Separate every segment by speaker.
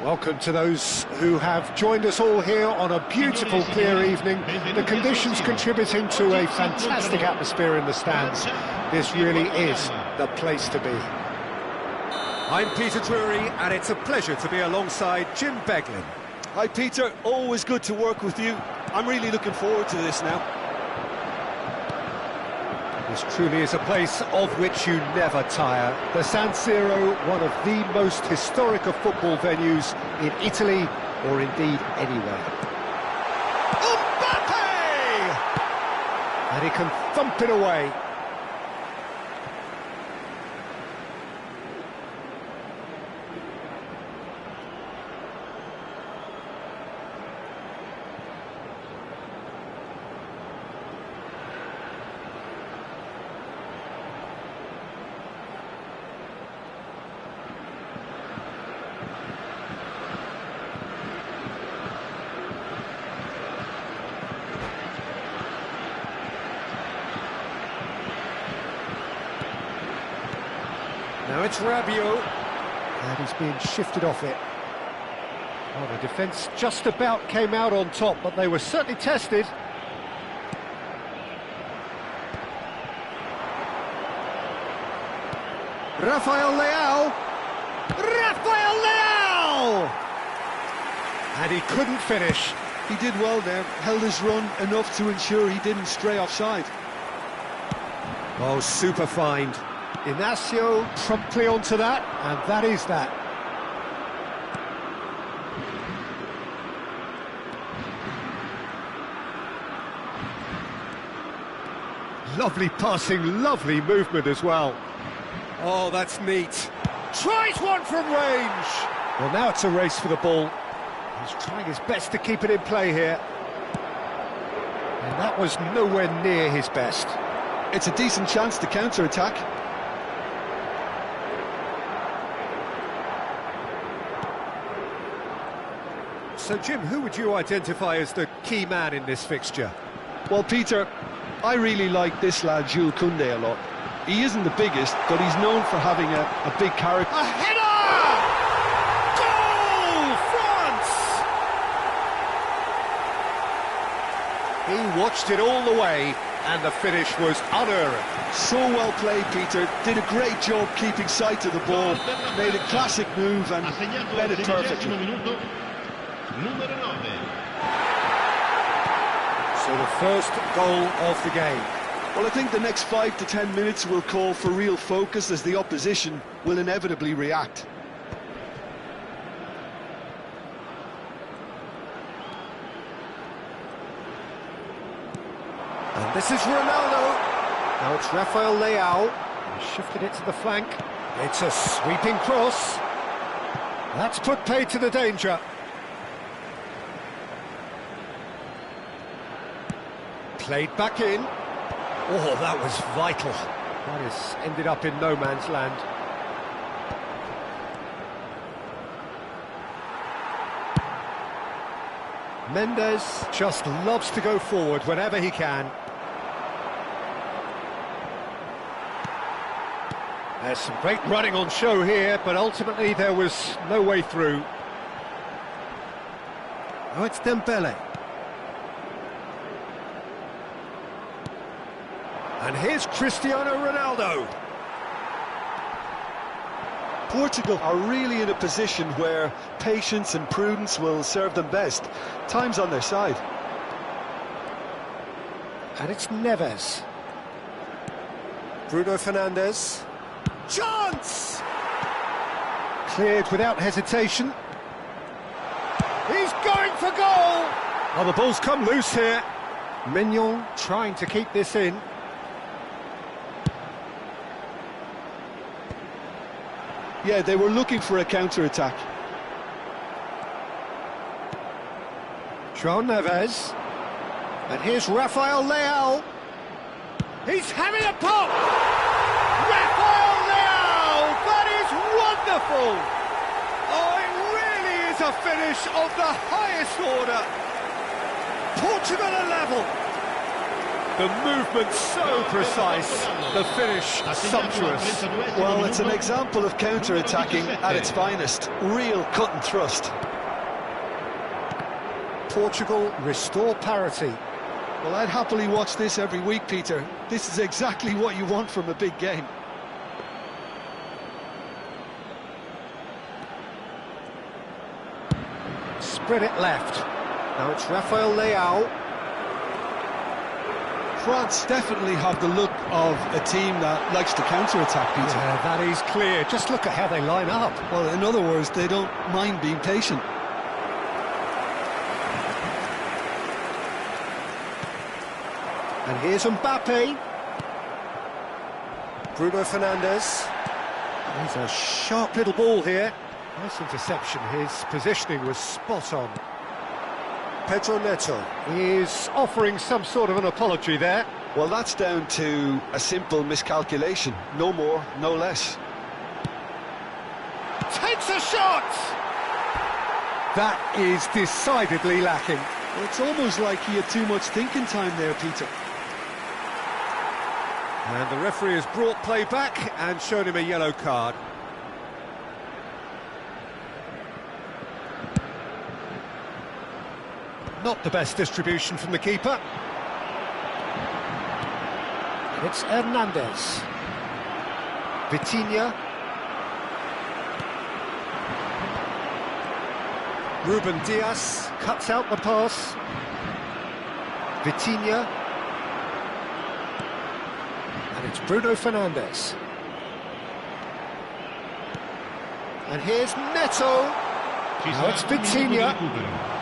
Speaker 1: Welcome to those who have joined us all here on a beautiful, clear evening. The conditions contributing to a fantastic atmosphere in the stands. This really is the place to be.
Speaker 2: I'm Peter Drury, and it's a pleasure to be alongside Jim Beglin.
Speaker 3: Hi Peter, always good to work with you. I'm really looking forward to this now.
Speaker 1: This truly is a place of which you never tire. The San Siro, one of the most historic of football venues in Italy, or indeed anywhere.
Speaker 2: Mbappe!
Speaker 1: And he can thump it away. Now it's Rabiot, and he's being shifted off it. Well, the defence just about came out on top, but they were certainly tested. Rafael Leao! Rafael Leao! And he couldn't finish.
Speaker 3: He did well there, held his run enough to ensure he didn't stray offside.
Speaker 1: Oh, super find. Inacio promptly onto that, and that is that. Lovely passing, lovely movement as well.
Speaker 2: Oh, that's neat. Tries one from range!
Speaker 1: Well, now it's a race for the ball. He's trying his best to keep it in play here. And that was nowhere near his best.
Speaker 3: It's a decent chance to counter-attack.
Speaker 1: So, Jim, who would you identify as the key man in this fixture?
Speaker 3: Well, Peter, I really like this lad, Jules Koundé, a lot. He isn't the biggest, but he's known for having a big character.
Speaker 2: A header! Goal, France!
Speaker 1: He watched it all the way, and the finish was unerring.
Speaker 3: So well played, Peter. Did a great job keeping sight of the ball. Made a classic move and read it perfectly.
Speaker 1: So the first goal of the game.
Speaker 3: Well, I think the next 5 to 10 minutes will call for real focus as the opposition will inevitably react.
Speaker 1: And this is Ronaldo. Now it's Rafael Leao. He shifted it to the flank. It's a sweeping cross. That's put pay to the danger. Played back in. Oh, that was vital. That has ended up in no man's land. Mendes just loves to go forward whenever he can. There's some great running on show here, but ultimately there was no way through. Oh, it's Dembele. And here's Cristiano Ronaldo.
Speaker 3: Portugal are really in a position where patience and prudence will serve them best. Time's on their side.
Speaker 1: And it's Neves. Bruno Fernandes. Chance! Cleared without hesitation. He's going for goal! Oh, the ball's come loose here. Mignon trying to keep this in.
Speaker 3: Yeah, they were looking for a counter-attack.
Speaker 1: João Neves. And here's Rafael Leao. He's having a pop! Rafael Leao! That is wonderful! Oh, it really is a finish of the highest order. Portugal are level.
Speaker 2: The movement so precise, the finish sumptuous.
Speaker 3: Well, it's an example of counter-attacking at its finest. Real cut and thrust.
Speaker 1: Portugal restore parity.
Speaker 3: Well, I'd happily watch this every week, Peter. This is exactly what you want from a big game.
Speaker 1: Spread it left. Now it's Rafael Leao.
Speaker 3: France definitely have the look of a team that likes to counter-attack, Peter.
Speaker 1: Yeah, that is clear. Just look at how they line up.
Speaker 3: Well, in other words, they don't mind being patient.
Speaker 1: And here's Mbappe. Bruno Fernandes. He's a sharp little ball here. Nice interception. His positioning was spot on. Pedro Neto is offering some sort of an apology there.
Speaker 3: Well, that's down to a simple miscalculation. No more, no less.
Speaker 1: Takes a shot! That is decidedly lacking.
Speaker 3: Well, it's almost like he had too much thinking time there, Peter.
Speaker 2: And the referee has brought play back and shown him a yellow card.
Speaker 1: Not the best distribution from the keeper. It's Hernandez. Vitinha. Ruben Dias cuts out the pass. Vitinha. And it's Bruno Fernandes. And here's Neto. Now it's Vitinha.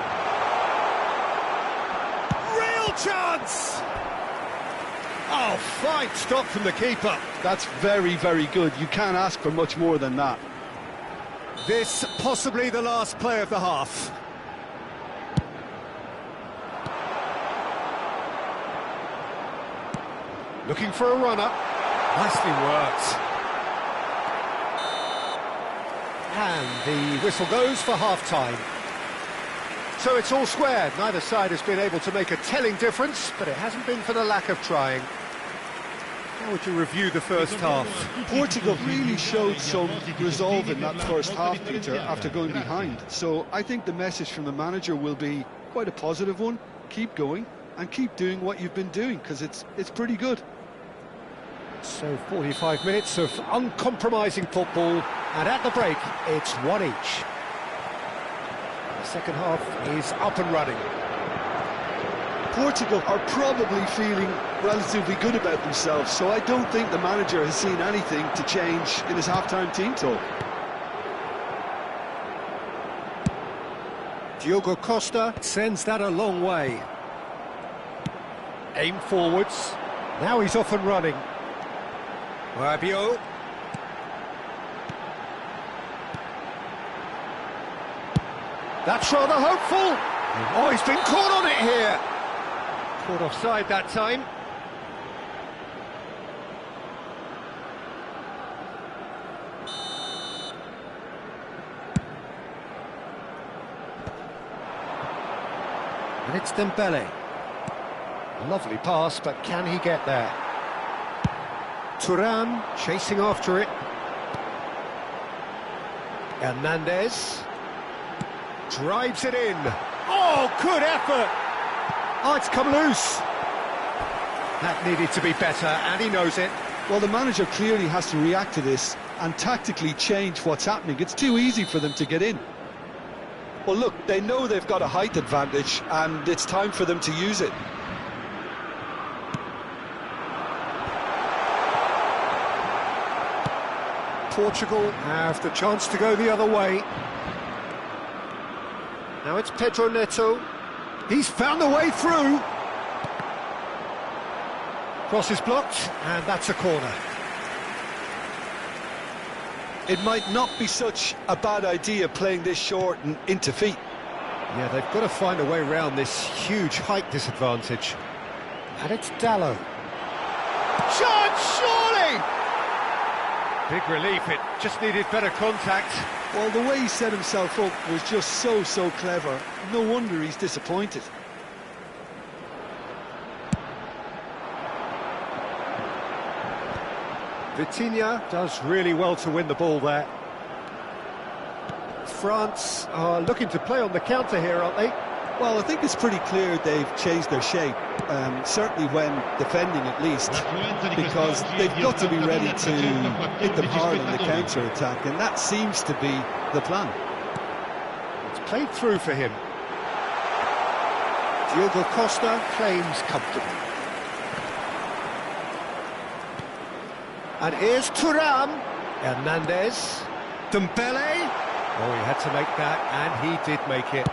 Speaker 2: Chance! Oh, fine stop from the keeper.
Speaker 3: That's very, very good. You can't ask for much more than that.
Speaker 2: This possibly the last play of the half.
Speaker 1: Looking for a runner.
Speaker 2: Nicely worked.
Speaker 1: And the whistle goes for half-time. So it's all square. Neither side has been able to make a telling difference, but it hasn't been for the lack of trying.
Speaker 2: How would you review the first half?
Speaker 3: Portugal really showed some resolve in that first half, Peter, after going behind. So I think the message from the manager will be quite a positive one. Keep going and keep doing what you've been doing, because it's pretty good.
Speaker 1: So 45 minutes of uncompromising football, and at the break, it's one each. The second half is up and running.
Speaker 3: Portugal are probably feeling relatively good about themselves, so I don't think the manager has seen anything to change in his half-time team talk.
Speaker 1: Diogo Costa sends that a long way. Aim forwards. Now he's off and running.
Speaker 2: Rabiot.
Speaker 1: That's rather hopeful. Oh, he's been caught on it here. Caught offside that time. And it's Dembele. Lovely pass, but can he get there? Thuram chasing after it. Hernandez drives it in. Oh, good effort! Oh, it's come loose. That needed to be better, and he knows it.
Speaker 3: Well, the manager clearly has to react to this and tactically change what's happening. It's too easy for them to get in. Well, look, they know they've got a height advantage, and it's time for them to use it.
Speaker 1: Portugal have the chance to go the other way. Now it's Pedro Neto. He's found the way through. Cross is blocked, and that's a corner.
Speaker 3: It might not be such a bad idea playing this short and into feet.
Speaker 1: Yeah, they've got to find a way around this huge height disadvantage. And it's Dallo. Chance, surely!
Speaker 2: Big relief, it just needed better contact.
Speaker 3: Well, the way he set himself up was just so clever. No wonder he's disappointed.
Speaker 1: Vitinha does really well to win the ball there. France are looking to play on the counter here, aren't they?
Speaker 3: Well, I think it's pretty clear they've changed their shape, certainly when defending at least, because they've got to be ready to hit them hard on the counter-attack, and that seems to be the plan.
Speaker 1: It's played through for him. Diogo Costa claims comfortably. And here's Thuram. Hernandez. Dembele. Oh, he had to make that, and he did make it.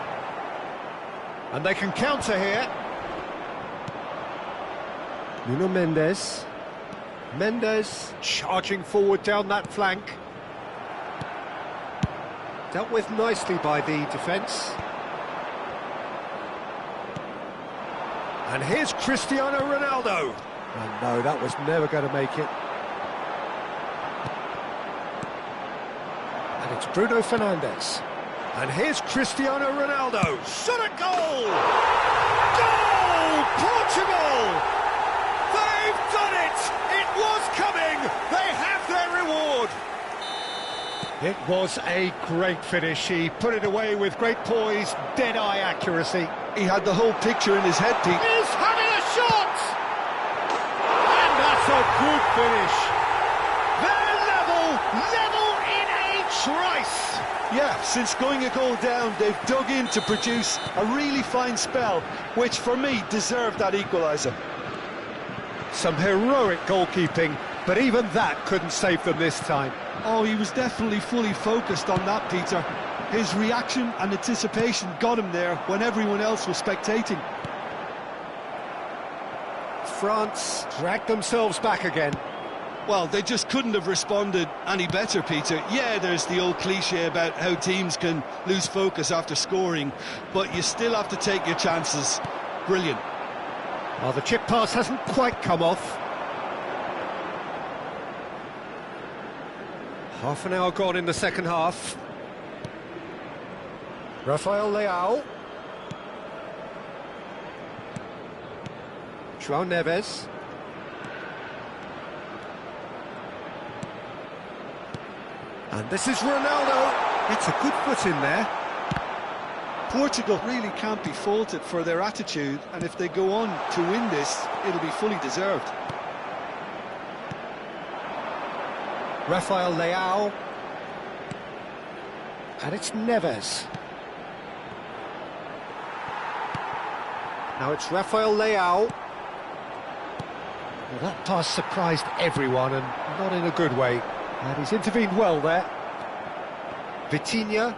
Speaker 1: And they can counter here. Nuno Mendes. Mendes charging forward down that flank. Dealt with nicely by the defence. And here's Cristiano Ronaldo. And no, that was never going to make it. And it's Bruno Fernandes. And here's Cristiano Ronaldo. Shot at goal! Goal! Portugal! They've done it! It was coming! They have their reward! It was a great finish. He put it away with great poise, dead-eye accuracy.
Speaker 3: He had the whole picture in his head, Pete.
Speaker 1: He's having a shot! And that's a good finish. They're level in a trice.
Speaker 3: Yeah, since going a goal down, they've dug in to produce a really fine spell, which for me deserved that equaliser.
Speaker 1: Some heroic goalkeeping, but even that couldn't save them this time.
Speaker 3: Oh, he was definitely fully focused on that, Peter. His reaction and anticipation got him there when everyone else was spectating.
Speaker 1: France dragged themselves back again.
Speaker 3: Well, they just couldn't have responded any better, Peter. Yeah, there's the old cliche about how teams can lose focus after scoring, but you still have to take your chances. Brilliant.
Speaker 1: Well, the chip pass hasn't quite come off. Half an hour gone in the second half. Rafael Leao. João Neves. And this is Ronaldo. It's a good foot in there.
Speaker 3: Portugal really can't be faulted for their attitude, and if they go on to win this, it'll be fully deserved.
Speaker 1: Rafael Leao. And it's Neves. Now it's Rafael Leao. Well, that pass surprised everyone, and not in a good way. And he's intervened well there. Vitinha.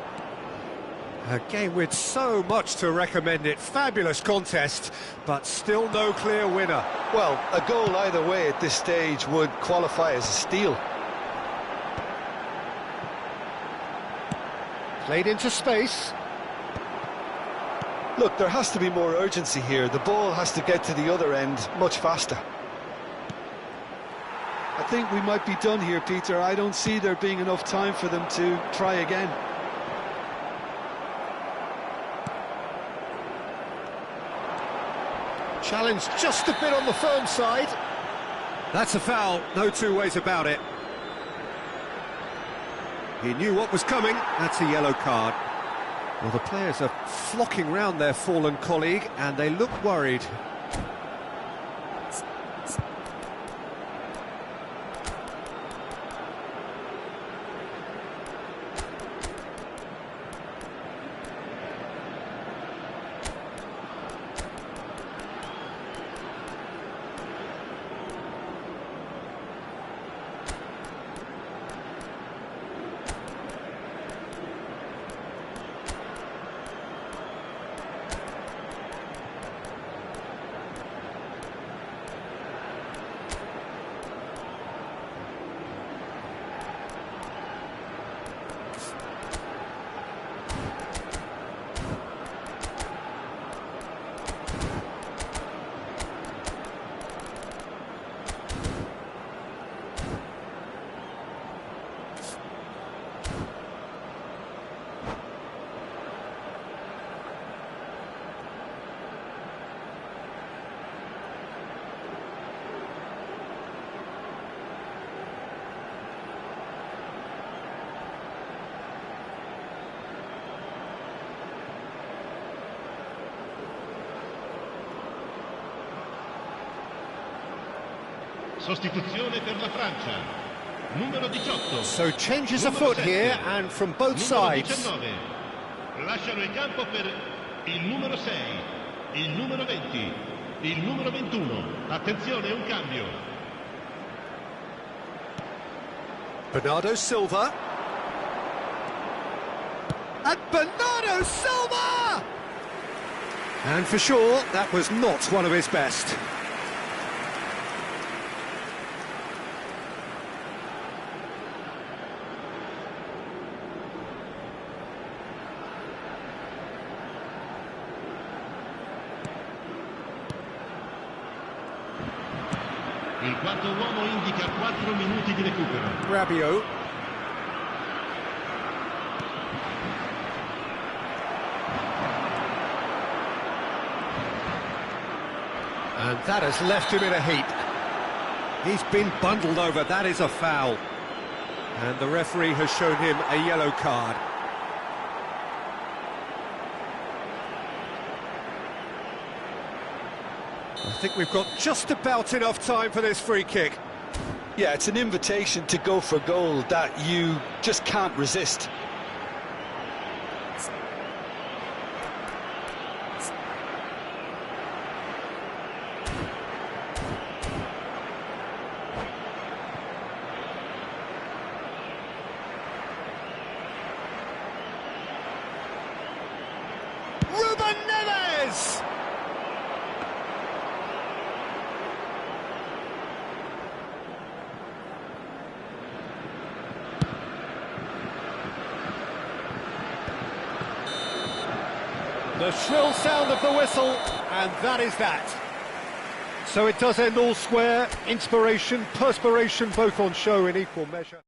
Speaker 1: A game with so much to recommend it. Fabulous contest, but still no clear winner.
Speaker 3: Well, a goal either way at this stage would qualify as a steal.
Speaker 1: Played into space.
Speaker 3: Look, there has to be more urgency here. The ball has to get to the other end much faster. I think we might be done here, Peter. I don't see there being enough time for them to try again.
Speaker 1: Challenge just a bit on the firm side. That's a foul, no two ways about it. He knew what was coming. That's a yellow card. Well, the players are flocking round their fallen colleague, and they look worried.
Speaker 4: Sostituzione per la Francia. Numero 18.
Speaker 1: So changes
Speaker 4: Numero
Speaker 1: afoot
Speaker 4: 7.
Speaker 1: here and from both
Speaker 4: Numero
Speaker 1: sides.
Speaker 4: 19. Lasciano il campo per il numero 6, il numero 20, il numero 21. Attenzione, un cambio.
Speaker 2: Bernardo Silva. And Bernardo Silva! And for sure, that was not one of his best.
Speaker 4: Il quarto uomo indica 4 minuti di recupero.
Speaker 2: Rabiot. And that has left him in a heap. He's been bundled over, that is a foul. And the referee has shown him a yellow card. I think we've got just about enough time for this free kick.
Speaker 3: Yeah, it's an invitation to go for goal that you just can't resist.
Speaker 1: Ruben Neves! The shrill sound of the whistle, and that is that. So it does end all square. Inspiration, perspiration, both on show in equal measure.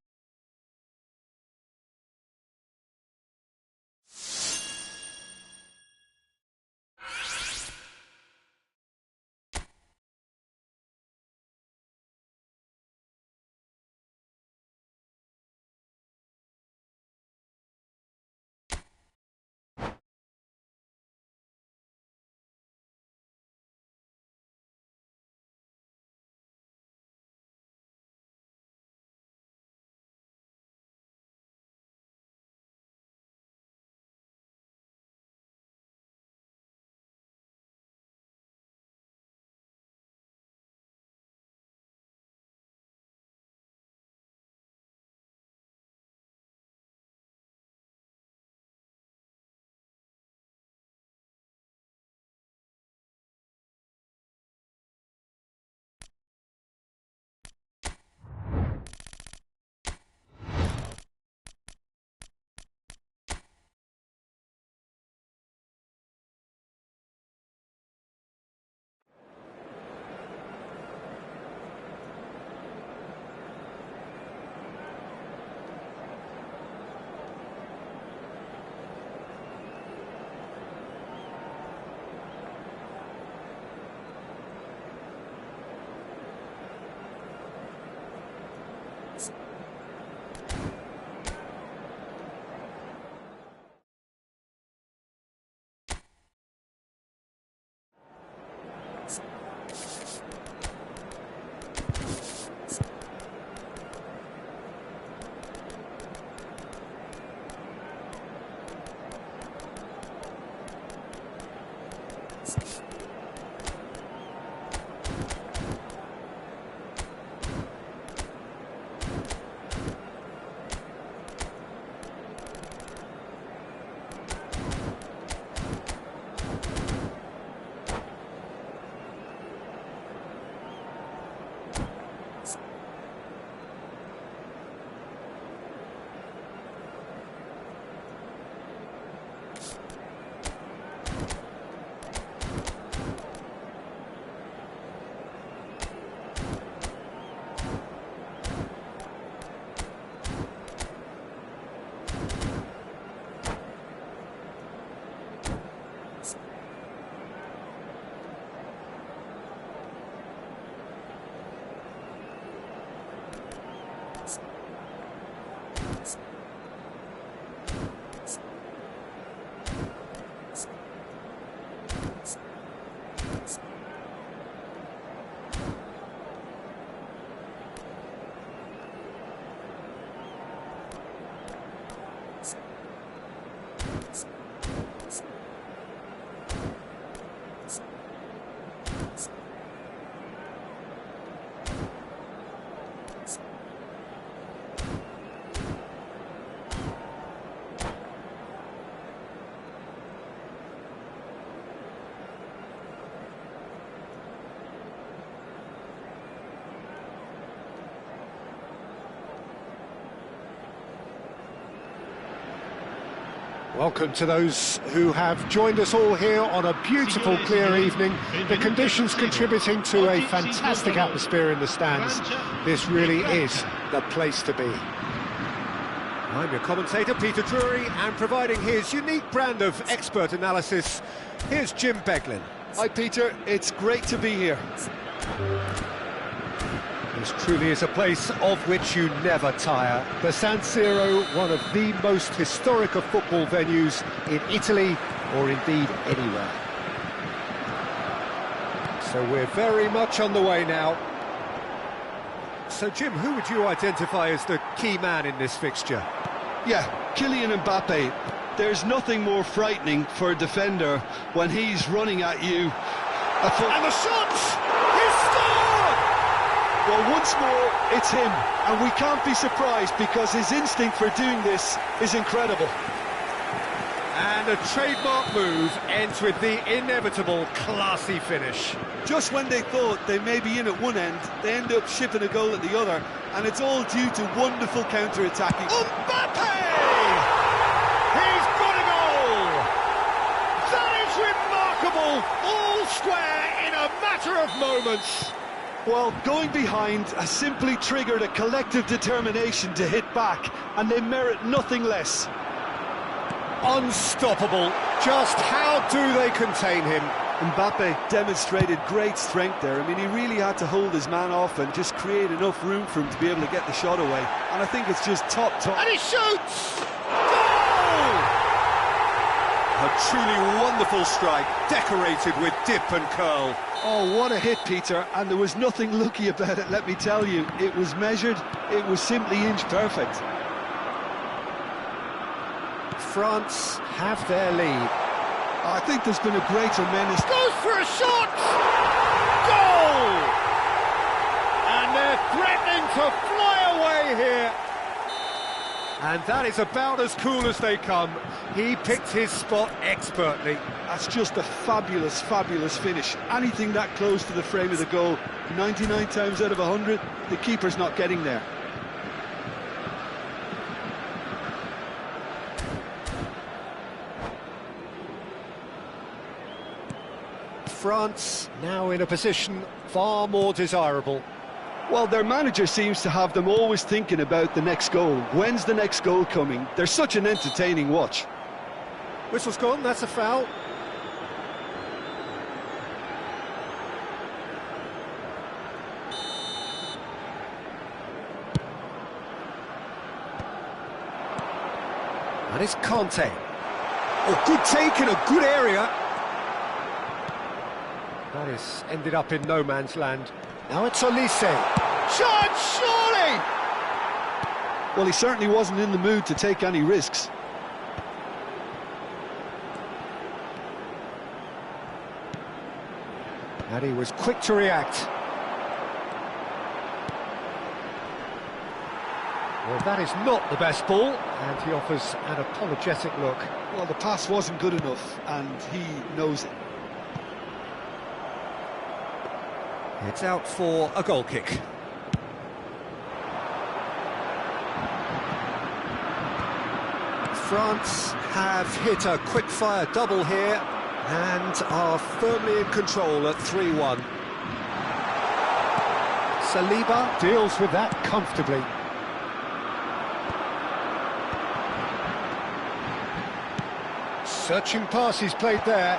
Speaker 1: Welcome to those who have joined us all here on a beautiful, clear evening. The conditions contributing to a fantastic atmosphere in the stands. This really is the place to be.
Speaker 2: I'm your commentator, Peter Drury, and providing his unique brand of expert analysis, here's Jim Beglin.
Speaker 3: Hi Peter, it's great to be here.
Speaker 1: This truly is a place of which you never tire. The San Siro, one of the most historic of football venues in Italy, or indeed anywhere.
Speaker 2: So we're very much on the way now. So Jim, who would you identify as the key man in this fixture?
Speaker 3: Yeah, Kylian Mbappe. There's nothing more frightening for a defender when he's running at you.
Speaker 2: And the shots! He's scored!
Speaker 3: Well, once more, it's him, and we can't be surprised because his instinct for doing this is incredible.
Speaker 2: And a trademark move ends with the inevitable classy finish.
Speaker 3: Just when they thought they may be in at one end, they end up shipping a goal at the other, and it's all due to wonderful counter-attacking.
Speaker 2: Mbappe! He's got a goal! That is remarkable! All square in a matter of moments.
Speaker 3: Well, going behind has simply triggered a collective determination to hit back, and they merit nothing less.
Speaker 2: Unstoppable. Just how do they contain him?
Speaker 3: Mbappe demonstrated great strength there. I mean, he really had to hold his man off and just create enough room for him to be able to get the shot away. And I think it's just top.
Speaker 2: And he shoots! Goal! A truly wonderful strike, decorated with dip and curl.
Speaker 3: Oh, what a hit, Peter. And there was nothing lucky about it, let me tell you. It was measured, it was simply inch perfect.
Speaker 2: France have their lead.
Speaker 3: I think there's been a greater menace.
Speaker 2: Goes for a shot! Goal! And they're threatening to fly away here. And that is about as cool as they come. He picked his spot expertly.
Speaker 3: That's just a fabulous, fabulous finish. Anything that close to the frame of the goal, 99 times out of 100, the keeper's not getting there.
Speaker 2: France now in a position far more desirable.
Speaker 3: Well, their manager seems to have them always thinking about the next goal. When's the next goal coming? They're such an entertaining watch.
Speaker 2: Whistle's gone, that's a foul. And it's Conte. Oh, good take in a good area. That has ended up in no man's land. Now it's Olise. Shot, surely!
Speaker 3: Well, he certainly wasn't in the mood to take any risks.
Speaker 2: And he was quick to react. Well, that is not the best ball, and he offers an apologetic look.
Speaker 3: Well, the pass wasn't good enough, and he knows it.
Speaker 2: It's out for a goal kick. France have hit a quick-fire double here and are firmly in control at 3-1. Saliba
Speaker 1: Deals with that comfortably.
Speaker 2: searching pass he's played there.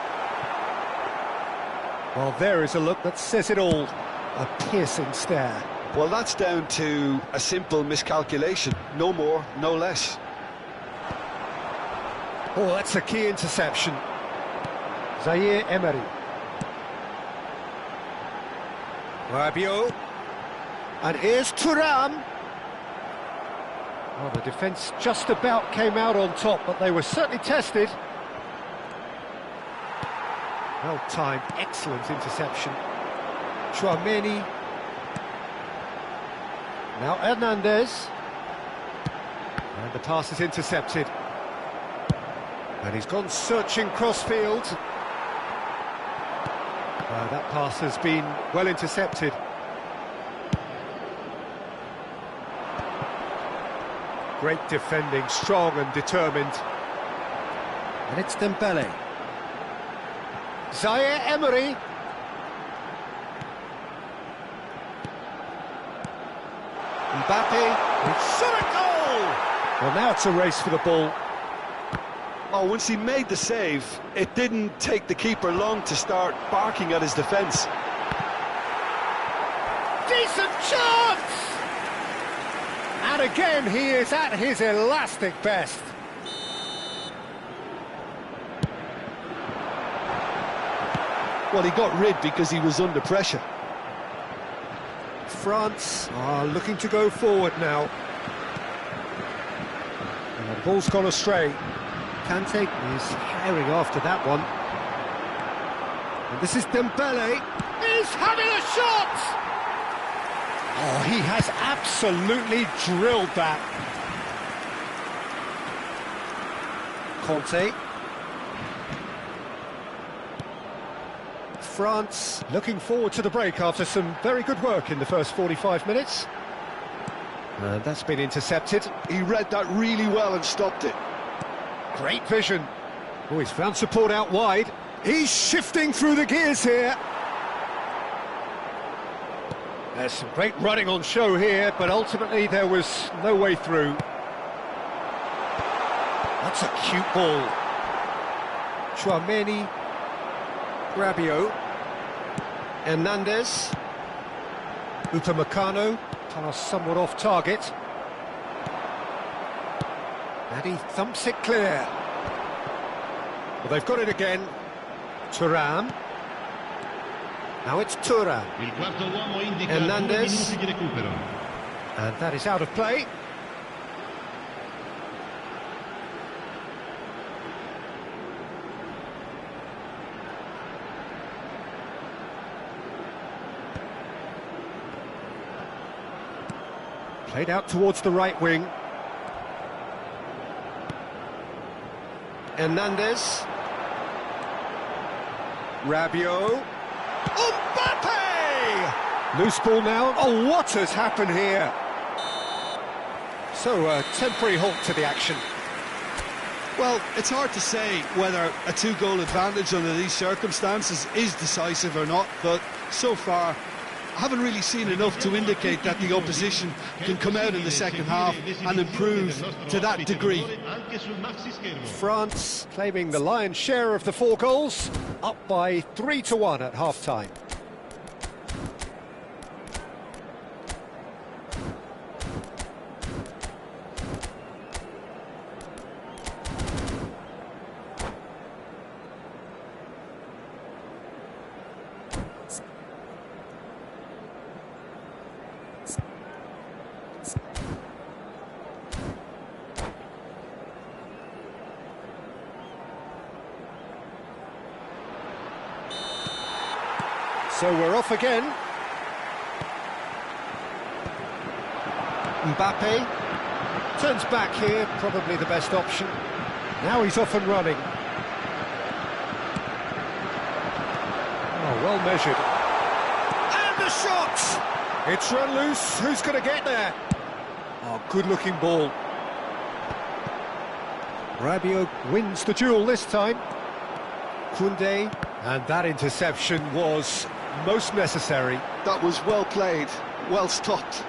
Speaker 2: Well, there is a look that says it all. A piercing stare.
Speaker 3: Well, that's down to a simple miscalculation. No more, no less.
Speaker 2: Oh, that's a key interception.
Speaker 1: Zaire Emery.
Speaker 2: Rabiot. And here's Thuram.
Speaker 1: Well, the defence just about came out on top, but they were certainly tested.
Speaker 2: Well-timed, excellent interception. Chouameni.
Speaker 1: Now Hernandez.
Speaker 2: And the pass is intercepted. And he's gone searching crossfield. That pass has been well intercepted. Great defending, strong and determined.
Speaker 1: And it's Dembele. Zaire Emery. Mbappe. It's shot a goal! Well, now it's a race for the ball.
Speaker 3: Oh, once he made the save, it didn't take the keeper long to start barking at his defence.
Speaker 2: Decent chance! And again, he is at his elastic best.
Speaker 3: Well, he got rid because he was under pressure.
Speaker 1: France are looking to go forward now. And the ball's gone astray. Kante is herring after that one. And this is Dembele.
Speaker 2: He's having a shot! Oh, he has absolutely drilled that.
Speaker 1: Conte. France looking forward to the break after some very good work in the first 45 minutes. And that's been intercepted.
Speaker 3: He read that really well and stopped it.
Speaker 1: Great vision. Oh, he's found support out wide. He's shifting through the gears here.
Speaker 2: There's some great running on show here, but ultimately there was no way through.
Speaker 1: That's a cute ball. Chouameni. Rabiot. Hernandez. Upamecano. Pass somewhat off target. And he thumps it clear. Well, they've got it again. Thuram. Now it's Thuram. Hernandez. And that is out of play. Played out towards the right wing. Hernandez. Rabiot.
Speaker 2: Mbappe!
Speaker 1: Loose ball now.
Speaker 2: Oh, what has happened here?
Speaker 1: So, a temporary halt to the action.
Speaker 3: Well, it's hard to say whether a two-goal advantage under these circumstances is decisive or not, but so far I haven't really seen enough to indicate that the opposition can come out in the second half and improve to that degree.
Speaker 1: France claiming the lion's share of the 4 goals, up by 3-1 at half-time. So we're off again. Mbappe turns back here, probably the best option. Now he's off and running. Oh, well measured. And the shot! It's run loose. Who's going to get there? Oh, good-looking ball. Rabiot wins the duel this time. Koundé, and that interception was most necessary.
Speaker 3: That was well played, well stopped.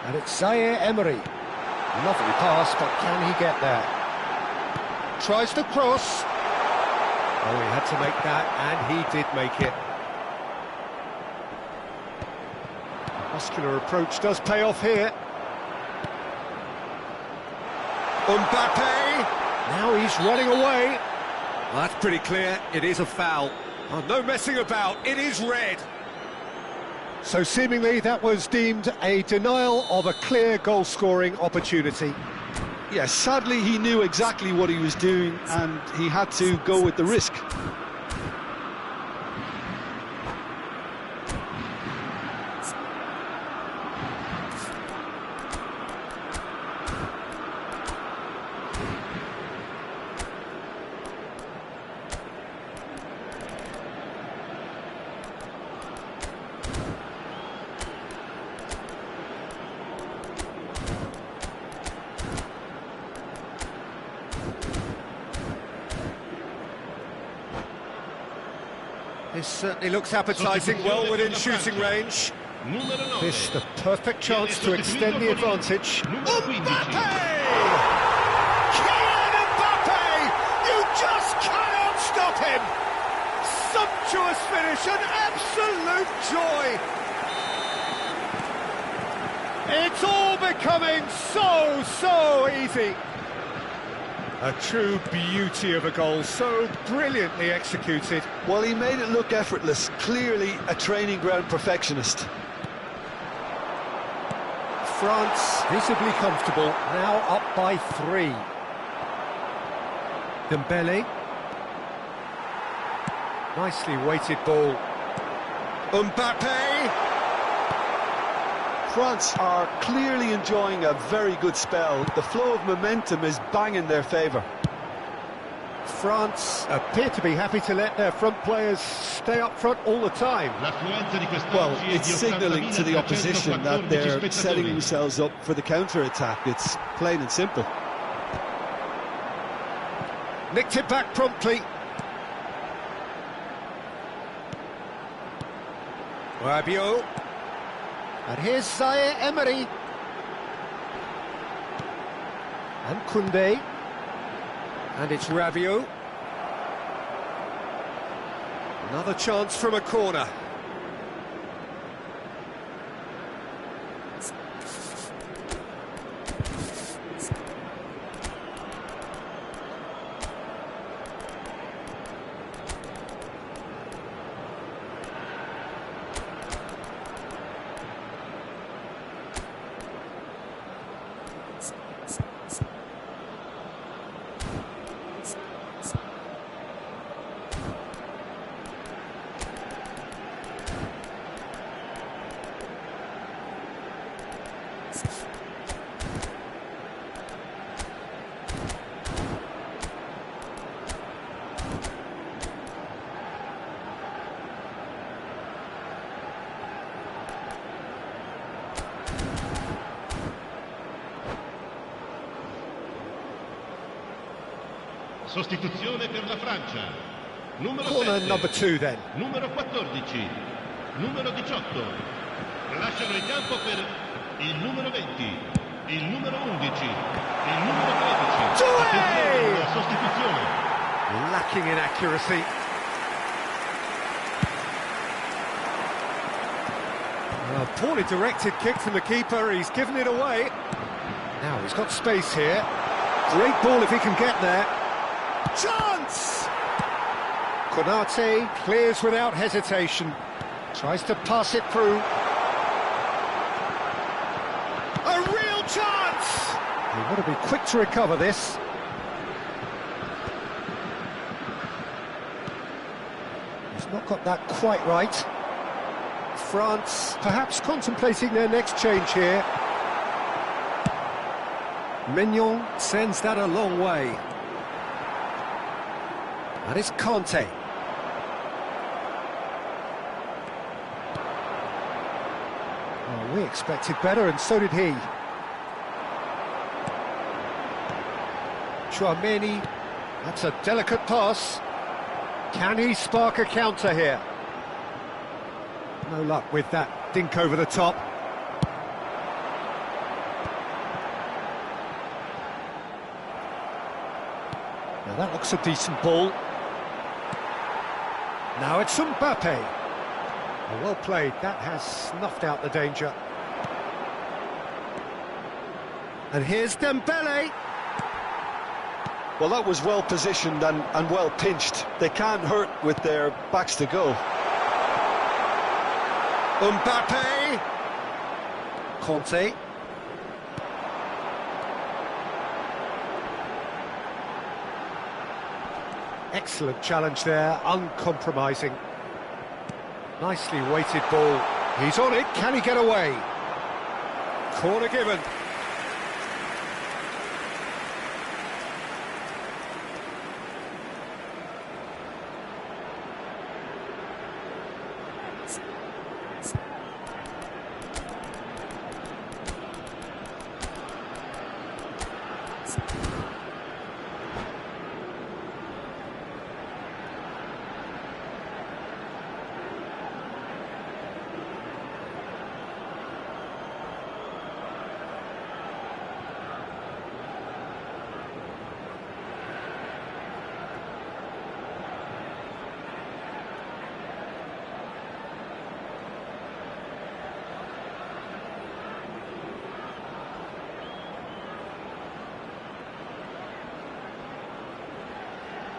Speaker 1: And it's Zaire Emery. Lovely pass, but can he get there? Tries the cross. Oh, he had to make that, and he did make it. Muscular approach does pay off here. Mbappe! Now he's running away. Well, that's pretty clear, it is a foul. Oh, no messing about, it is red. So seemingly that was deemed a denial of a clear goal-scoring opportunity.
Speaker 3: Yes, sadly he knew exactly what he was doing and he had to go with the risk.
Speaker 2: This certainly looks appetising, well within shooting range. This the perfect chance to extend the advantage. Mbappe! Kylian Mbappe! You just cannot stop him! Sumptuous finish, an absolute joy! It's all becoming so easy. A true beauty of a goal, so brilliantly executed.
Speaker 3: Well, he made it look effortless, clearly a training ground perfectionist.
Speaker 2: France visibly comfortable, now up by 3. Dembele. Nicely weighted ball. Mbappe!
Speaker 3: France are clearly enjoying a very good spell. The flow of momentum is bang in their favour.
Speaker 2: France appear to be happy to let their front players stay up front all the time.
Speaker 3: Well, it's signalling to the opposition that they're setting themselves up for the counter-attack. It's plain and simple.
Speaker 2: Nicked it back promptly. Rabiot. And here's Zaire Emery. And Koundé. And it's Rabiot. Another chance from a corner.
Speaker 4: Sostituzione per la Francia. Numero
Speaker 2: Corner
Speaker 4: 7.
Speaker 2: number 2 then.
Speaker 4: Numero 14. Numero 18. Lasciano il campo per il numero 20. Il numero 11. Il numero 13. Attenzione, la sostituzione.
Speaker 2: Lacking in accuracy. A poorly directed kick from the keeper, he's given it away. Now he's got space here. Great ball if he can get there. Chance! Konate clears without hesitation. Tries to pass it through. A real chance! They want to be quick to recover this. He's not got that quite right. France perhaps contemplating their next change here. Mignon sends that a long way. And it's Conte. Well, we expected better, and so did he. Chouameni, that's a delicate pass. Can he spark a counter here? No luck with that dink over the top. Now that looks a decent ball. Now it's Mbappe. Well played, that has snuffed out the danger. And here's Dembele.
Speaker 3: Well, that was well positioned and well pinched. They can't hurt with their backs to goal.
Speaker 2: Mbappe. Conte. Excellent challenge there, uncompromising. Nicely weighted ball. He's on it, can he get away? Corner given.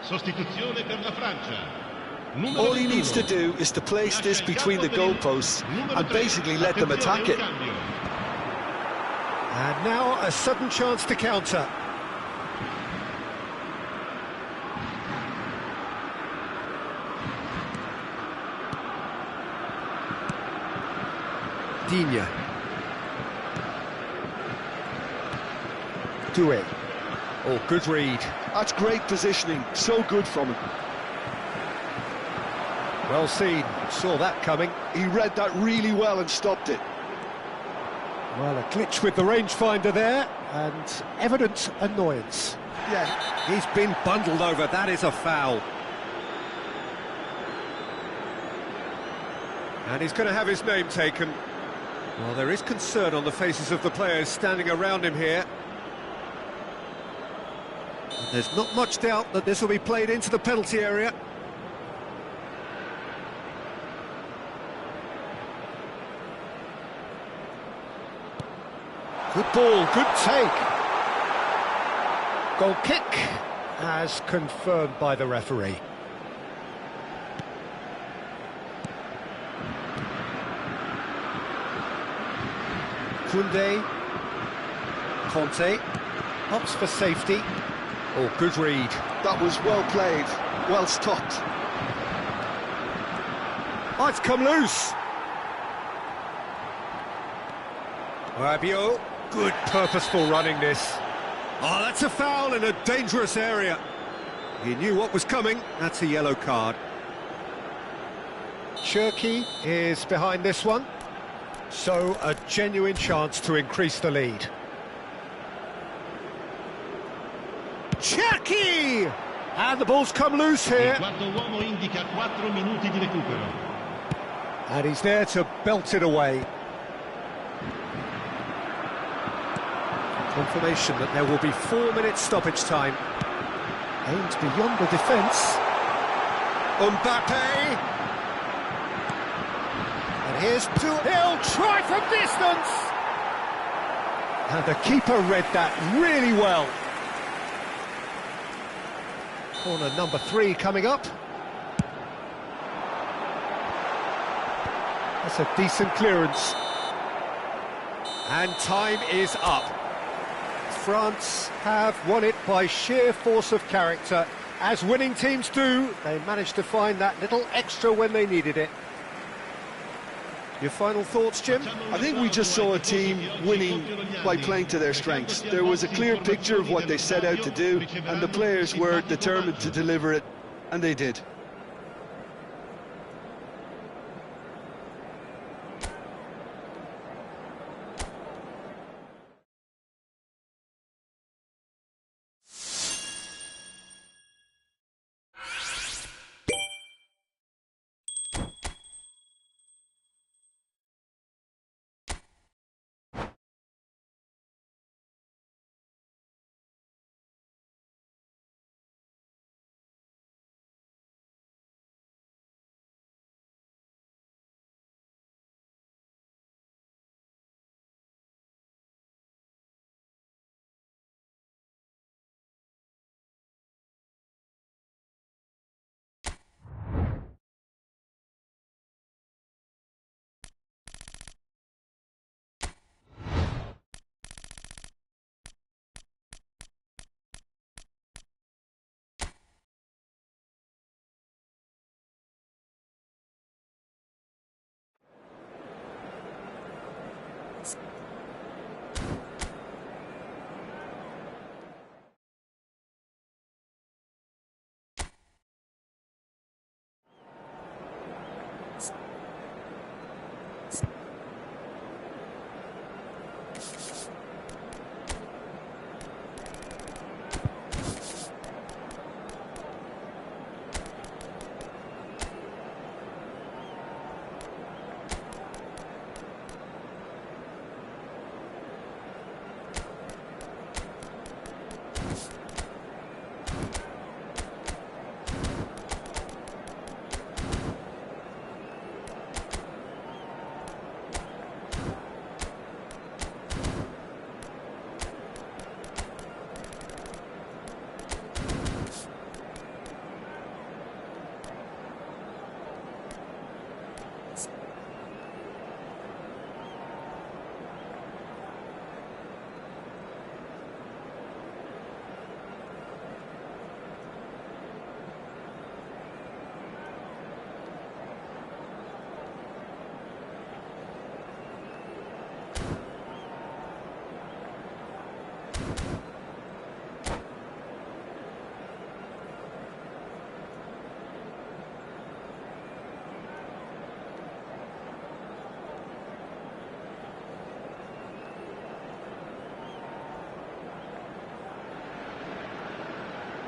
Speaker 4: Sostituzione per la Francia. Numero
Speaker 3: All he
Speaker 4: 21.
Speaker 3: needs to do is to place this between the goalposts and basically let them attack it.
Speaker 2: And now a sudden chance to counter. Digne. Doué. Oh, good read.
Speaker 3: That's great positioning, so good from him.
Speaker 2: Well seen, saw that coming.
Speaker 3: He read that really well and stopped it.
Speaker 2: Well, a glitch with the rangefinder there, and evident annoyance. Yeah, he's been bundled over, that is a foul. And he's going to have his name taken. Well, there is concern on the faces of the players standing around him here. And there's not much doubt that this will be played into the penalty area. Good ball, good take. Goal kick, as confirmed by the referee. Koundé. Conte. Opts for safety. Oh, good read.
Speaker 3: That was well played, well stopped.
Speaker 2: Oh, it's come loose. Rabiot. Good purposeful running this. Oh, that's a foul in a dangerous area. He knew what was coming. That's a yellow card. Cherki is behind this one. So a genuine chance to increase the lead. Cherki! And the ball's come loose here.
Speaker 4: Il quarto uomo indica 4 minuti di recupero.
Speaker 2: And he's there to belt it away. Confirmation that there will be 4 minutes stoppage time. Aimed beyond the defence. Mbappe. And here's he'll try from distance. And the keeper read that really well. Corner number 3 coming up. That's a decent clearance. And time is up. France have won it by sheer force of character. As winning teams do, they managed to find that little extra when they needed it. Your final thoughts, Jim?
Speaker 3: I think we just saw a team winning by playing to their strengths. There was a clear picture of what they set out to do, and the players were determined to deliver it, and they did.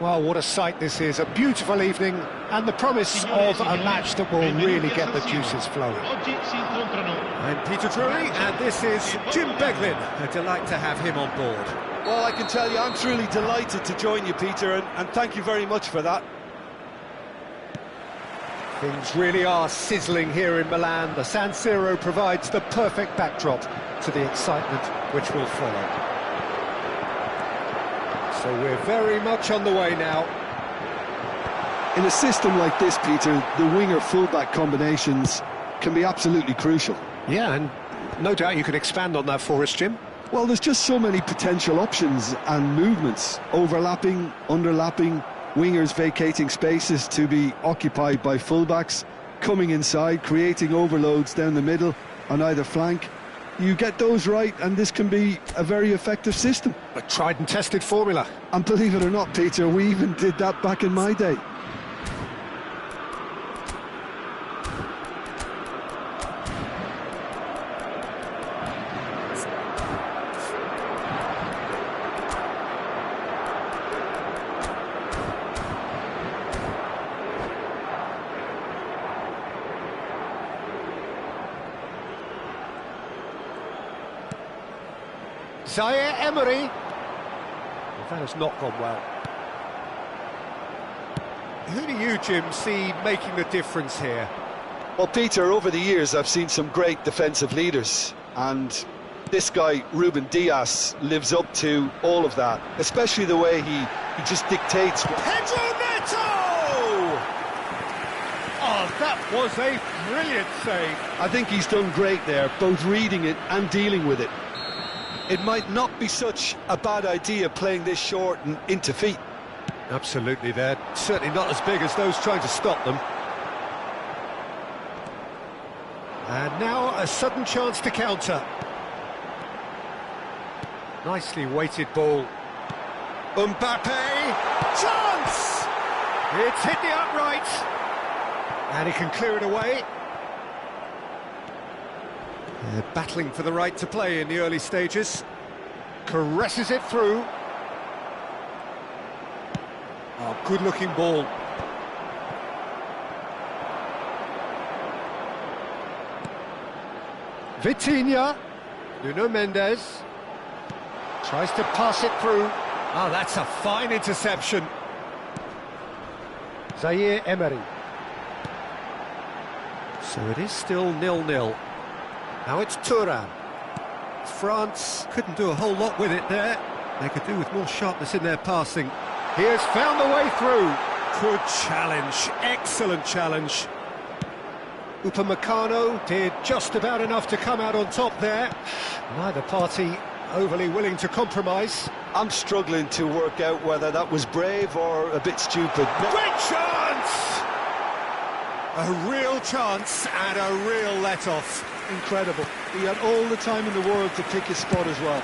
Speaker 1: Well, what a sight this is, a beautiful evening, and the promise of a match that will really get the juices flowing.
Speaker 2: I'm Peter Drury, and this is Jim Beglin. A delight to have him on board.
Speaker 3: Well, I can tell you, I'm truly delighted to join you, Peter, and thank you very much for that.
Speaker 1: Things really are sizzling here in Milan. The San Siro provides the perfect backdrop to the excitement which will follow. So we're very much on the way now.
Speaker 3: In a system like this, Peter, the winger-fullback combinations can be absolutely crucial.
Speaker 1: Yeah, and no doubt you can expand on that for us, Jim.
Speaker 3: Well, there's just so many potential options and movements, overlapping, underlapping, wingers vacating spaces to be occupied by fullbacks, coming inside, creating overloads down the middle on either flank. You get those right and this can be a very effective system.
Speaker 1: A tried and tested formula.
Speaker 3: And believe it or not, Peter, we even did that back in my day.
Speaker 1: Zaire Emery. Well, that has not gone well. Who do you, Jim, see making the difference here?
Speaker 3: Well, Peter, over the years I've seen some great defensive leaders, and this guy, Ruben Dias, lives up to all of that, especially the way he just dictates.
Speaker 2: Pedro Neto! Oh, that was a brilliant save.
Speaker 3: I think he's done great there, both reading it and dealing with it. It might not be such a bad idea playing this short and into feet.
Speaker 1: Absolutely, they're certainly not as big as those trying to stop them. And now a sudden chance to counter. Nicely weighted ball. Mbappe! Chance! It's hit the upright. And he can clear it away. They're battling for the right to play in the early stages. Caresses it through. Oh, good-looking ball. Vitinha. Nuno Mendes. Tries to pass it through. Oh, that's a fine interception. Zaire Emery. So it is still 0-0. Now it's Thuram. France couldn't do a whole lot with it there. They could do with more sharpness in their passing. He has found the way through. Good challenge, excellent challenge. Upamecano did just about enough to come out on top there. Neither party overly willing to compromise.
Speaker 3: I'm struggling to work out whether that was brave or a bit stupid.
Speaker 2: Great chance! A real chance and a real let-off.
Speaker 3: Incredible. He had all the time in the world to pick his spot as well.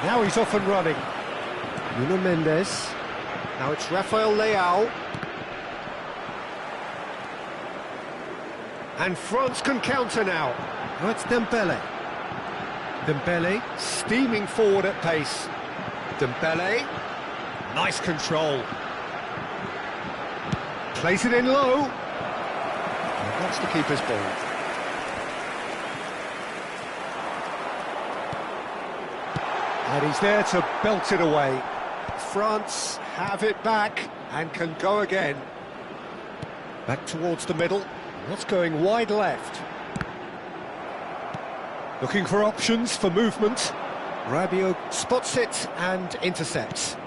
Speaker 1: Now he's off and running. Nuno Mendes. Now it's Rafael Leao. And France can counter now. Now it's Dembele. Dembele steaming forward at pace. Dembele. Nice control. Plays it in low. And that's the keeper's ball. And he's there to belt it away. France have it back and can go again. Back towards the middle. What's going wide left? Looking for options for movement. Rabiot spots it and intercepts.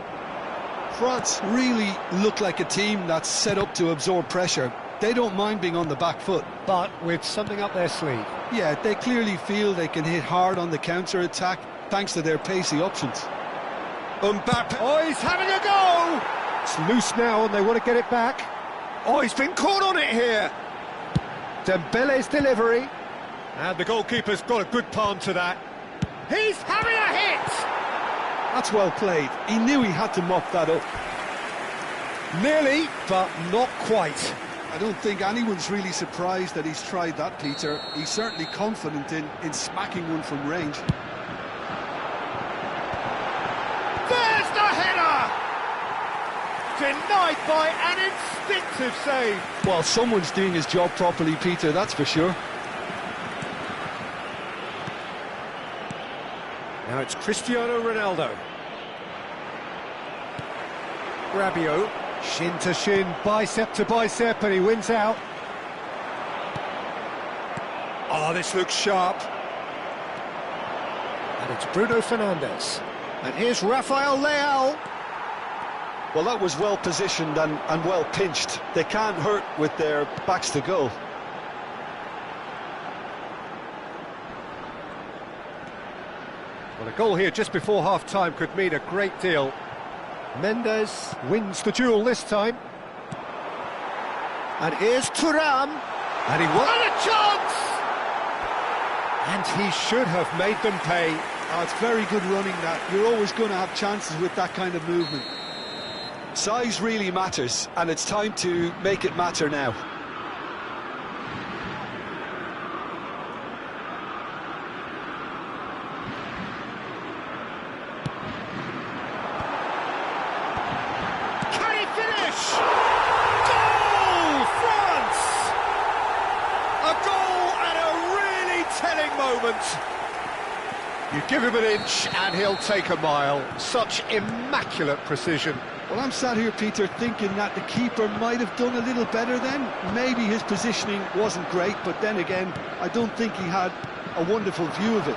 Speaker 3: France really look like a team that's set up to absorb pressure. They don't mind being on the back foot.
Speaker 1: But with something up their sleeve.
Speaker 3: Yeah, they clearly feel they can hit hard on the counter-attack thanks to their pacey options.
Speaker 1: Mbappe, oh, he's having a go! It's loose now and they want to get it back. Oh, he's been caught on it here. Dembele's delivery. And the goalkeeper's got a good palm to that. He's having a hit!
Speaker 3: That's well played. He knew he had to mop that up.
Speaker 1: Nearly, but not quite.
Speaker 3: I don't think anyone's really surprised that he's tried that, Peter. He's certainly confident in smacking one from range.
Speaker 2: There's the header! denied by an instinctive save.
Speaker 3: Well, someone's doing his job properly, Peter, that's for sure.
Speaker 2: Now it's Cristiano Ronaldo. Rabiot, shin to shin, bicep to bicep, and he wins out. Oh, this looks sharp. And it's Bruno Fernandes. And here's Rafael Leao.
Speaker 3: Well, that was well positioned and well pinched. They can't hurt with their backs to goal.
Speaker 2: Well, a goal here just before half-time could mean a great deal. Mendes wins the duel this time. And here's Thuram. And he won a chance! And he should have made them pay.
Speaker 3: Oh, it's very good running that. You're always going to have chances with that kind of movement. Size really matters, and it's time to make it matter now.
Speaker 2: Can he finish? Goal, France! A goal at a really telling moment. You give him an inch and he'll take a mile. Such immaculate precision.
Speaker 3: Well, I'm sat here, Peter, thinking that the keeper might have done a little better then. Maybe his positioning wasn't great, but then again, I don't think he had a wonderful view of it.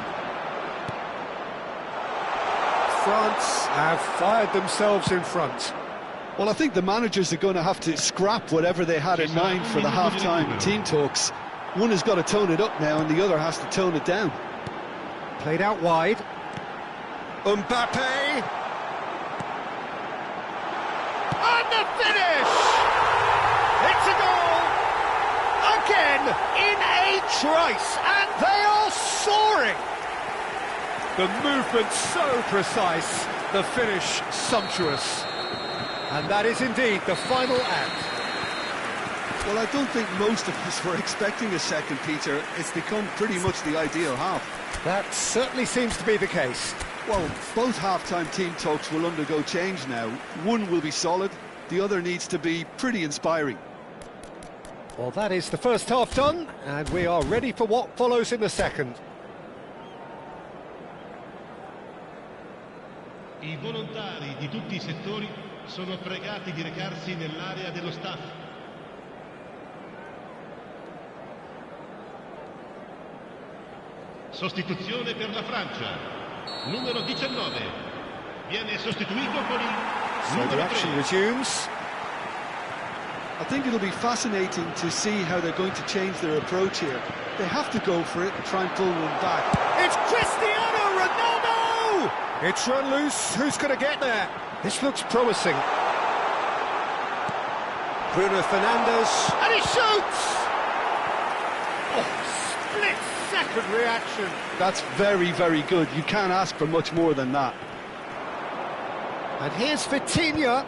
Speaker 2: France have fired themselves in front.
Speaker 3: Well, I think the managers are going to have to scrap whatever they had in mind for the half-time team talks. One has got to tone it up now, and the other has to tone it down.
Speaker 2: Played out wide. Mbappe. And the finish! It's a goal! Again, in a trice, and they are soaring! The movement so precise, the finish sumptuous. And that is indeed the final act.
Speaker 3: Well, I don't think most of us were expecting a second, Peter. It's become pretty much the ideal half.
Speaker 2: That certainly seems to be the case.
Speaker 3: Well, both half-time team talks will undergo change now. One will be solid, the other needs to be pretty inspiring.
Speaker 2: Well, that is the first half done, and we are ready for what follows in the second.
Speaker 4: I volontari di tutti I settori sono pregati di recarsi nell'area dello staff. Sostituzione per la Francia. Numero 19 viene sostituito con il
Speaker 2: So the action resumes.
Speaker 3: I think it'll be fascinating to see how they're going to change their approach here. They have to go for it and try and pull one back.
Speaker 2: It's Cristiano Ronaldo! It's run loose. Who's going to get there? This looks promising. Bruno Fernandes, and he shoots! Oh, split-second reaction.
Speaker 3: That's very, very good. You can't ask for much more than that.
Speaker 2: And here's Vitinha.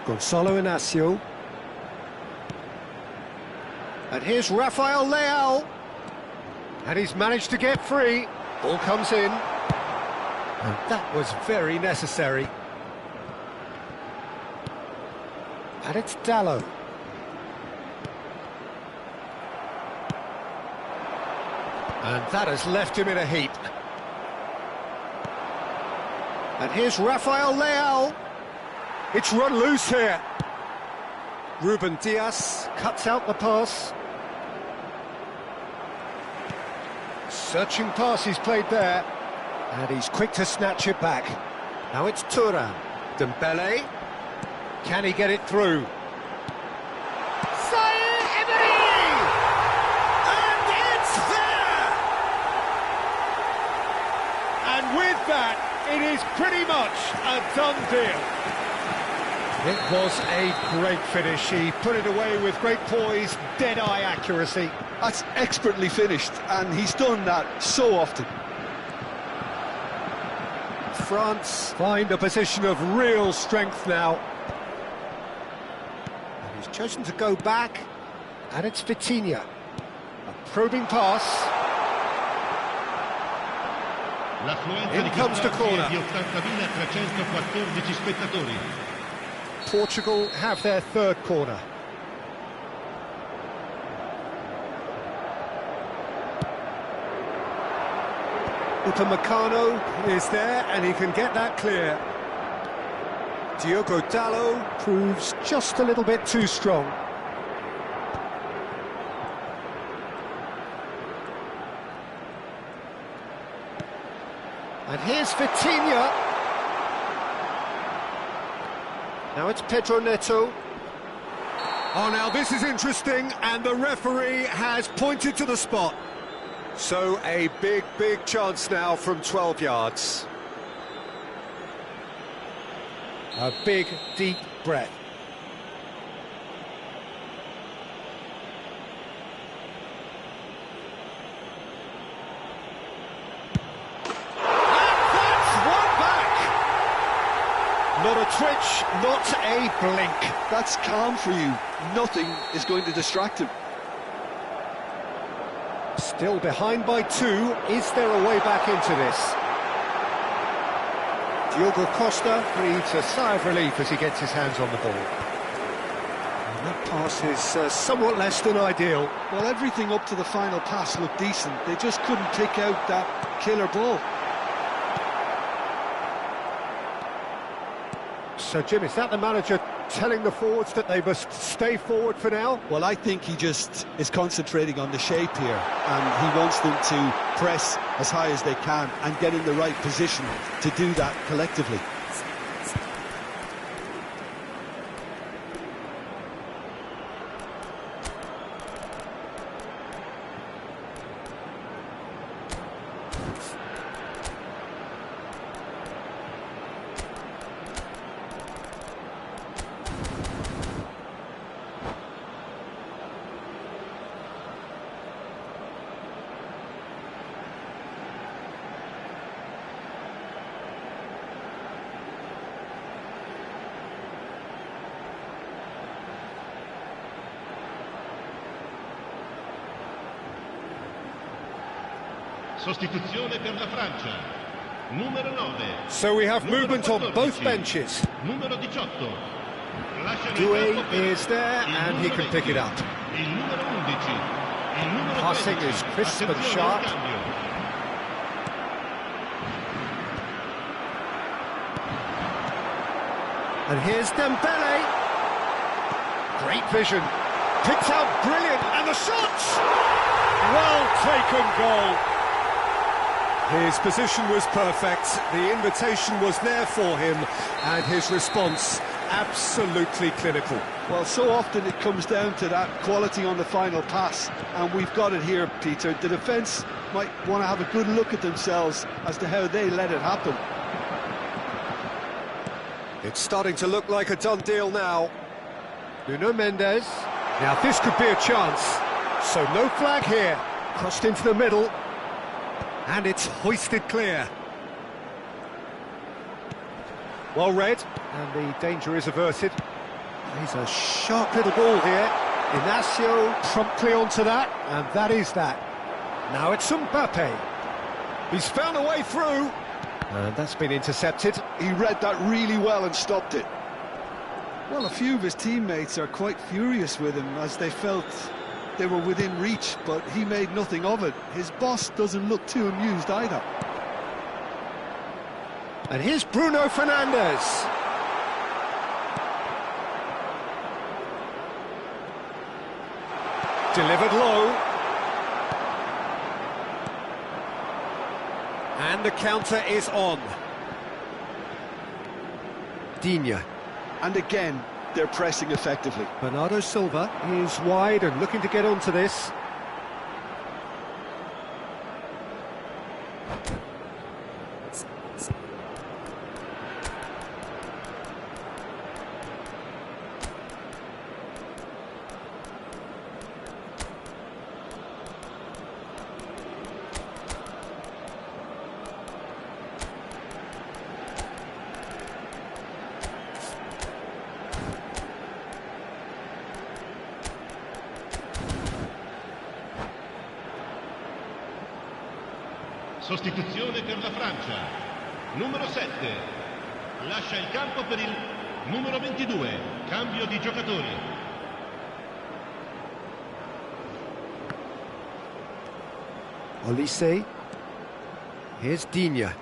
Speaker 2: Gonzalo Inacio. And here's Rafael Leao. And he's managed to get free. Ball comes in. And that was very necessary. And it's Dalot. And that has left him in a heap. And here's Rafael Leao. It's run loose here. Ruben Dias cuts out the pass. Searching pass he's played there. And he's quick to snatch it back. Now it's Thuram. Dembele. Can he get it through? With that, it is pretty much a done deal. It was a great finish. He put it away with great poise, dead-eye accuracy.
Speaker 3: That's expertly finished, and he's done that so often.
Speaker 2: France find a position of real strength now. And he's chosen to go back, and it's Vitinha. A probing pass. In comes the corner.
Speaker 4: Di 80.314 spettatori.
Speaker 1: Portugal have their third corner. Upamecano is there and he can get that clear. Diogo Dalot proves just a little bit too strong. And here's Vitinha. Now it's Pedro Neto.
Speaker 2: Oh, now this is interesting, and the referee has pointed to the spot.
Speaker 1: So a big chance now from 12 yards. A big, deep breath. Not a twitch, not a blink.
Speaker 3: That's calm for you. Nothing is going to distract him.
Speaker 1: Still behind by 2. Is there a way back into this? Diogo Costa breathes a sigh of relief as he gets his hands on the ball. And that pass is somewhat less than ideal.
Speaker 3: Well, everything up to the final pass looked decent. They just couldn't pick out that killer ball.
Speaker 1: So, Jim, is that the manager telling the forwards that they must stay forward for now?
Speaker 3: Well, I think he just is concentrating on the shape here, and he wants them to press as high as they can and get in the right position to do that collectively.
Speaker 4: Sostituzione per la Francia. Numero 9.
Speaker 1: So we have movement on both benches.
Speaker 4: Numero 18.
Speaker 1: Doué is there and he can pick it up.
Speaker 4: Il numero 11. Il numero
Speaker 1: Passing
Speaker 4: 13.
Speaker 1: is crisp and sharp. And here's Dembele. Great vision. Picked out brilliant, and the shots!
Speaker 2: Well taken goal.
Speaker 1: His position was perfect, the invitation was there for him, and his response absolutely clinical.
Speaker 3: Well, so often it comes down to that quality on the final pass, and we've got it here, Peter. The defence might want to have a good look at themselves as to how they let it happen.
Speaker 1: It's starting to look like a done deal now. Nuno Mendes. Now this could be a chance. So no flag here. Crossed into the middle. And it's hoisted clear. Well read, and the danger is averted. He's a sharp little ball here. Inacio promptly onto that, and that is that. Now it's Mbappe. He's found a way through. And that's been intercepted.
Speaker 3: He read that really well and stopped it. Well, a few of his teammates are quite furious with him as they felt they were within reach, but he made nothing of it. His boss doesn't look too amused either.
Speaker 1: And here's Bruno Fernandes. Delivered low. And the counter is on. Digne.
Speaker 3: And again, they're pressing effectively.
Speaker 1: Bernardo Silva is wide and looking to get onto this.
Speaker 4: Sostituzione per la Francia. Numero 7. Lascia il campo per il numero 22. Cambio di giocatori.
Speaker 1: Olise. Here's Digne.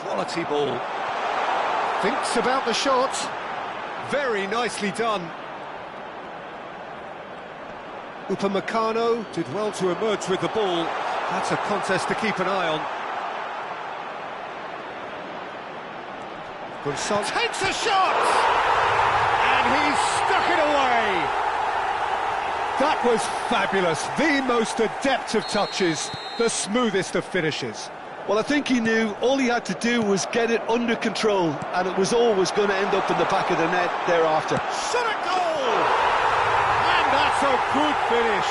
Speaker 1: Quality ball. Thinks about the shot. Very nicely done. Upamecano did well to emerge with the ball. That's a contest to keep an eye on. Gonçalves takes a shot! And he's stuck it away! That was fabulous. The most adept of touches, the smoothest of finishes.
Speaker 3: Well, I think he knew all he had to do was get it under control, and it was always going to end up in the back of the net thereafter.
Speaker 2: Shot at goal! And that's a good finish.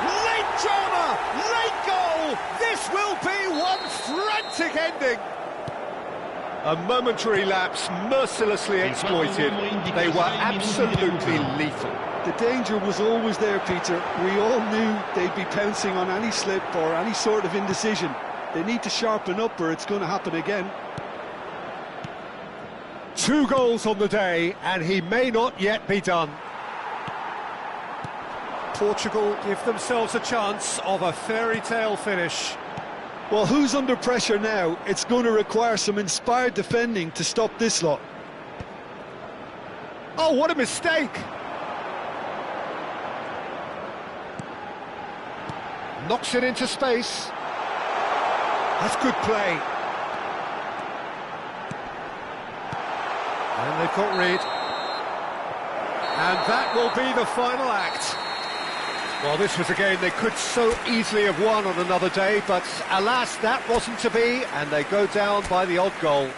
Speaker 2: Late drama, late goal! This will be one frantic ending.
Speaker 1: A momentary lapse mercilessly exploited. They were absolutely lethal.
Speaker 3: The danger was always there, Peter. We all knew they'd be pouncing on any slip or any sort of indecision. They need to sharpen up or it's going to happen again.
Speaker 1: 2 goals on the day, and he may not yet be done. Portugal give themselves a chance of a fairy tale finish.
Speaker 3: Well, who's under pressure now? It's going to require some inspired defending to stop this lot.
Speaker 1: Oh, what a mistake! Knocks it into space. That's good play. And they've got rid. And that will be the final act. Well, this was a game they could so easily have won on another day, but alas, that wasn't to be, and they go down by the odd goal.